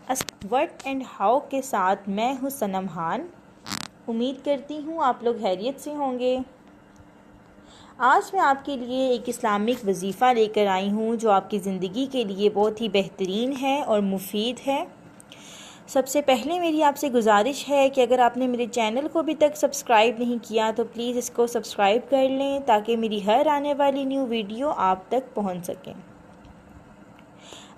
What and how के साथ मैं हूँ सनम खान। उम्मीद करती हूँ आप लोग खैरियत से होंगे। आज मैं आपके लिए एक इस्लामिक वजीफ़ा लेकर आई हूँ जो आपकी ज़िंदगी के लिए बहुत ही बेहतरीन है और मुफीद है। सबसे पहले मेरी आपसे गुजारिश है कि अगर आपने मेरे चैनल को अभी तक सब्सक्राइब नहीं किया तो प्लीज़ इसको सब्सक्राइब कर लें ताकि मेरी हर आने वाली न्यू वीडियो आप तक पहुँच सकें।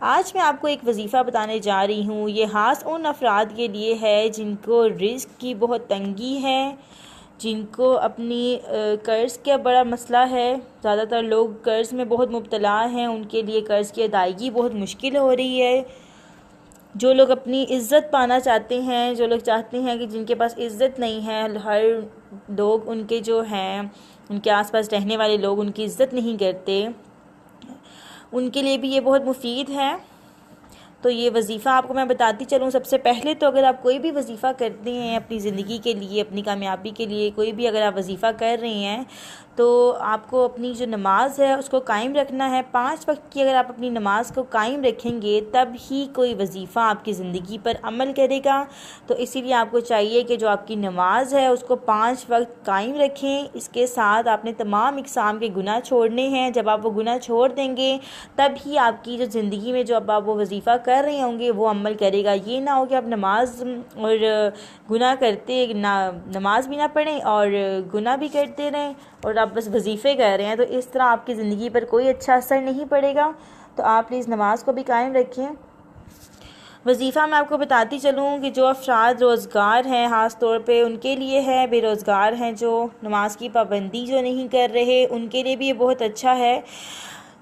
आज मैं आपको एक वजीफ़ा बताने जा रही हूँ। ये ख़ास उन अफराद के लिए है जिनको रिज़्क़ की बहुत तंगी है, जिनको अपनी कर्ज़ का बड़ा मसला है। ज़्यादातर लोग कर्ज़ में बहुत मुब्तला हैं, उनके लिए कर्ज़ की अदायगी बहुत मुश्किल हो रही है। जो लोग अपनी इज़्ज़त पाना चाहते हैं, जो लोग चाहते हैं कि जिनके पास इज़्ज़त नहीं है, हर लोग उनके जो हैं, उनके आसपास रहने वाले लोग उनकी इज़्ज़त नहीं करते, उनके लिए भी ये बहुत मुफीद है। तो ये वजीफ़ा आपको मैं बताती चलूँ। सबसे पहले तो अगर आप कोई भी वजीफ़ा करते हैं अपनी ज़िंदगी के लिए, अपनी कामयाबी के लिए, कोई भी अगर आप वजीफ़ा कर रहे हैं तो आपको अपनी जो नमाज है उसको कायम रखना है। 5 वक्त की अगर आप अपनी नमाज को कायम रखेंगे तब ही कोई वजीफ़ा आपकी ज़िंदगी पर अमल करेगा। तो इसीलिए आपको चाहिए कि जो आपकी नमाज है उसको 5 वक्त कायम रखें। इसके साथ आपने तमाम इक़साम के गुनाह छोड़ने हैं। जब आप वो गुनाह छोड़ देंगे तब ही आपकी जो ज़िंदगी में जो अब आप वो वजीफ़ा कर रहे होंगे वो अमल करेगा। ये ना हो कि आप नमाज और गुनाह करते नमाज भी ना पढ़ें और गुनाह भी करते रहें और आप बस वजीफ़े कर रहे हैं, तो इस तरह आपकी ज़िंदगी पर कोई अच्छा असर नहीं पड़ेगा। तो आप प्लीज़ नमाज को भी कायम रखें। वजीफ़ा मैं आपको बताती चलूँ कि जो अफराद रोज़गार हैं ख़ास तौर पे उनके लिए है, बेरोज़गार हैं जो नमाज की पाबंदी जो नहीं कर रहे उनके लिए भी ये बहुत अच्छा है।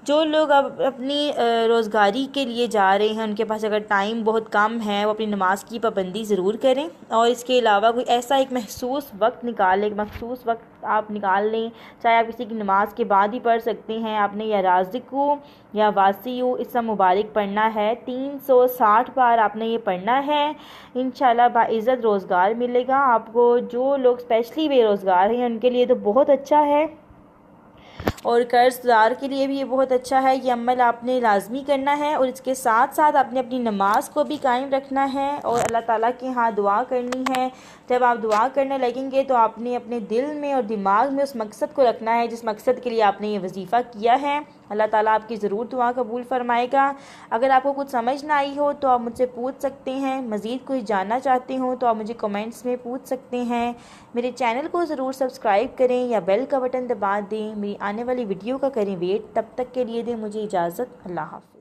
जो लोग अब अपनी रोज़गारी के लिए जा रहे हैं उनके पास अगर टाइम बहुत कम है वो अपनी नमाज की पाबंदी ज़रूर करें और इसके अलावा कोई ऐसा एक महसूस वक्त निकालें, एक मखसूस वक्त आप निकाल लें। चाहे आप किसी की नमाज के बाद ही पढ़ सकते हैं। आपने या राज़िक़ु या वासियु इसम मुबारक पढ़ना है। 360 बार आपने ये पढ़ना है। इंशाल्लाह बाइज़्ज़त रोज़गार मिलेगा आपको। जो लोग स्पेशली बेरोज़गार हैं उनके लिए तो बहुत अच्छा है और कर्ज़दार के लिए भी ये बहुत अच्छा है। ये अमल आपने लाजमी करना है और इसके साथ साथ आपने अपनी नमाज को भी कायम रखना है और अल्लाह ताला के यहाँ दुआ करनी है। जब आप दुआ करने लगेंगे तो आपने अपने दिल में और दिमाग में उस मकसद को रखना है जिस मकसद के लिए आपने ये वजीफ़ा किया है। अल्लाह ताला आपकी ज़रूर दुआ कबूल फ़रमाएगा। अगर आपको कुछ समझ ना आई हो तो आप मुझसे पूछ सकते हैं। मज़ीद कुछ जानना चाहते हो तो आप मुझे कमेंट्स में पूछ सकते हैं। मेरे चैनल को ज़रूर सब्सक्राइब करें या बेल का बटन दबा दें। मेरी आने वाली वीडियो का करें वेट। तब तक के लिए दें मुझे इजाज़त। अल्लाह हाफ़िज़।